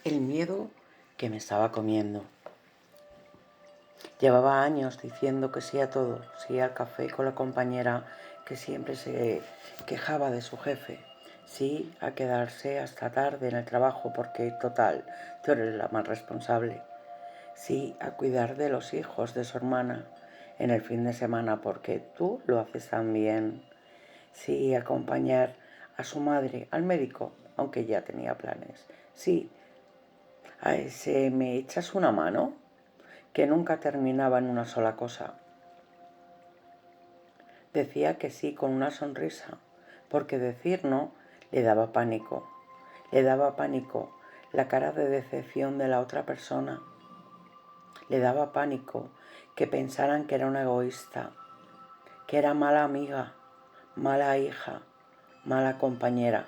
el miedo que me estaba comiendo. Llevaba años diciendo que sí a todo, sí al café con la compañera que siempre se quejaba de su jefe, sí a quedarse hasta tarde en el trabajo porque total, tú eres la más responsable, sí a cuidar de los hijos de su hermana en el fin de semana porque tú lo haces tan bien, sí a acompañar a su madre al médico aunque ya tenía planes, sí a ese me echas una mano que nunca terminaba en una sola cosa. Decía que sí con una sonrisa, porque decir no le daba pánico. Le daba pánico la cara de decepción de la otra persona. Le daba pánico que pensaran que era una egoísta, que era mala amiga, mala hija, mala compañera.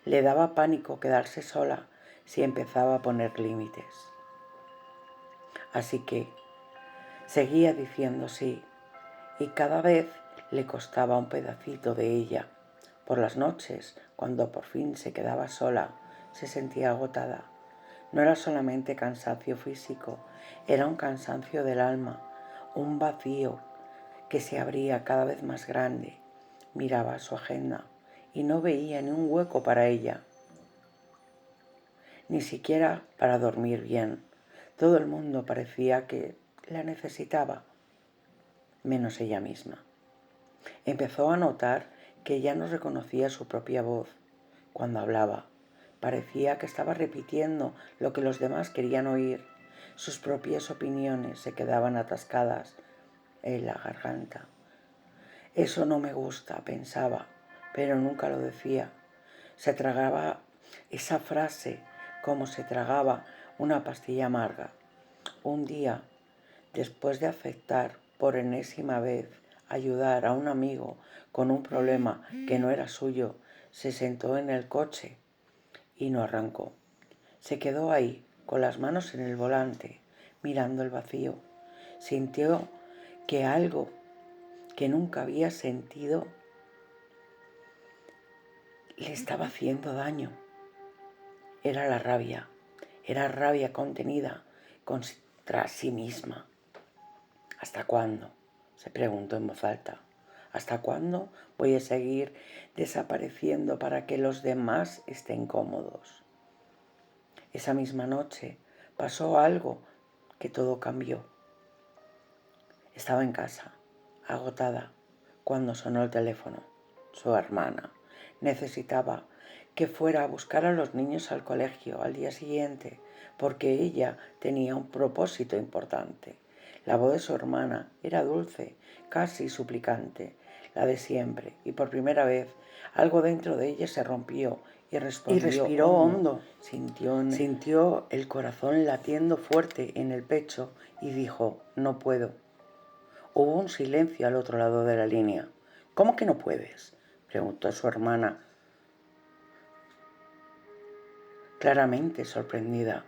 Le daba pánico quedarse sola si empezaba a poner límites. Así que seguía diciendo sí, y cada vez le costaba un pedacito de ella. Por las noches, cuando por fin se quedaba sola, se sentía agotada. No era solamente cansancio físico, era un cansancio del alma, un vacío que se abría cada vez más grande. Miraba su agenda y no veía ni un hueco para ella, ni siquiera para dormir bien. Todo el mundo parecía que la necesitaba, menos ella misma. Empezó a notar que ya no reconocía su propia voz cuando hablaba. Parecía que estaba repitiendo lo que los demás querían oír. Sus propias opiniones se quedaban atascadas en la garganta. Eso no me gusta, pensaba, pero nunca lo decía. Se tragaba esa frase como se tragaba una pastilla amarga. Un día, después de aceptar por enésima vez ayudar a un amigo con un problema que no era suyo, se sentó en el coche y no arrancó. Se quedó ahí, con las manos en el volante, mirando el vacío. Sintió que algo que nunca había sentido le estaba haciendo daño. Era rabia contenida contra sí misma. ¿Hasta cuándo?, se preguntó en voz alta. ¿Hasta cuándo voy a seguir desapareciendo para que los demás estén cómodos? Esa misma noche pasó algo que todo cambió. Estaba en casa, agotada, cuando sonó el teléfono. Su hermana necesitaba que fuera a buscar a los niños al colegio al día siguiente, porque ella tenía un propósito importante. La voz de su hermana era dulce, casi suplicante, la de siempre, y por primera vez algo dentro de ella se rompió y respiró hondo. Sintió el corazón latiendo fuerte en el pecho y dijo: no puedo. Hubo un silencio al otro lado de la línea. ¿Cómo que no puedes?, preguntó su hermana, claramente sorprendida.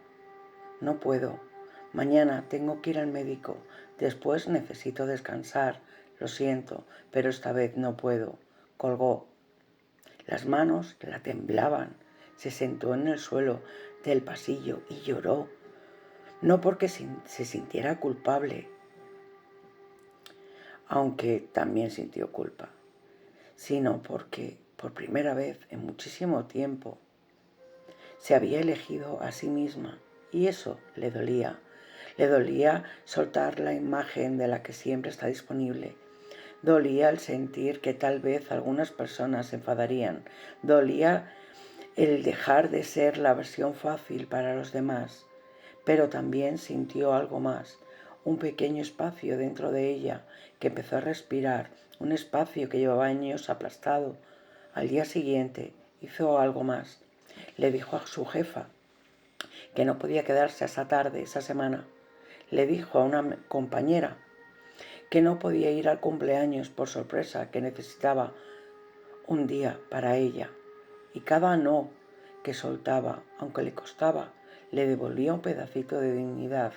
No puedo. Mañana tengo que ir al médico. Después necesito descansar. Lo siento, pero esta vez no puedo. Colgó. Las manos la temblaban. Se sentó en el suelo del pasillo y lloró. No porque se sintiera culpable, aunque también sintió culpa, sino porque por primera vez en muchísimo tiempo se había elegido a sí misma, y eso le dolía. Le dolía soltar la imagen de la que siempre está disponible. Dolía el sentir que tal vez algunas personas se enfadarían. Dolía el dejar de ser la versión fácil para los demás. Pero también sintió algo más, un pequeño espacio dentro de ella que empezó a respirar, un espacio que llevaba años aplastado. Al día siguiente hizo algo más. Le dijo a su jefa que no podía quedarse hasta tarde esa semana. Le dijo a una compañera que no podía ir al cumpleaños por sorpresa, que necesitaba un día para ella. Y cada no que soltaba, aunque le costaba, le devolvía un pedacito de dignidad.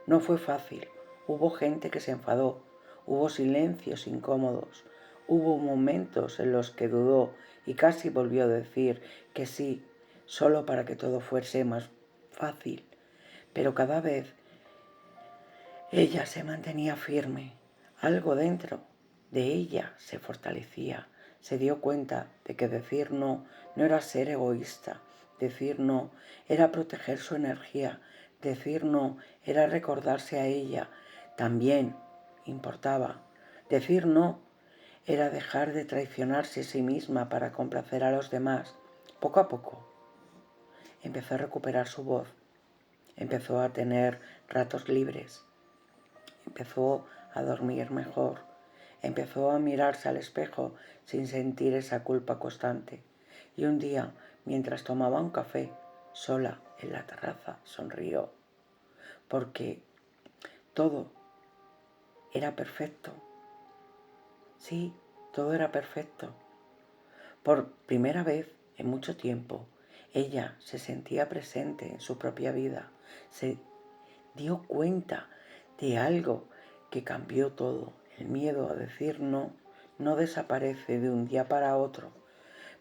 No fue fácil. Hubo gente que se enfadó. Hubo silencios incómodos. Hubo momentos en los que dudó y casi volvió a decir que sí, solo para que todo fuese más fácil, pero cada vez ella se mantenía firme. Algo dentro de ella se fortalecía. Se dio cuenta de que decir no era ser egoísta. Decir no era proteger su energía. Decir no era recordarse a ella. También importaba. Decir no era dejar de traicionarse a sí misma para complacer a los demás. Poco a poco empezó a recuperar su voz. Empezó a tener ratos libres. Empezó a dormir mejor. Empezó a mirarse al espejo sin sentir esa culpa constante. Y un día, mientras tomaba un café, sola en la terraza, sonrió. Porque todo era perfecto. Sí, todo era perfecto. Por primera vez en mucho tiempo, ella se sentía presente en su propia vida. Se dio cuenta de algo que cambió todo. El miedo a decir no desaparece de un día para otro,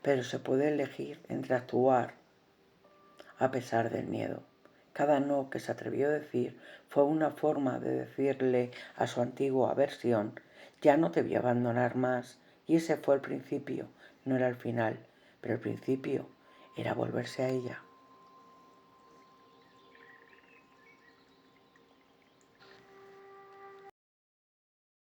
pero se puede elegir entre actuar a pesar del miedo. Cada no que se atrevió a decir fue una forma de decirle a su antigua versión, ya no te voy a abandonar más, y ese fue el principio, no era el final, pero el principio era volverse a ella.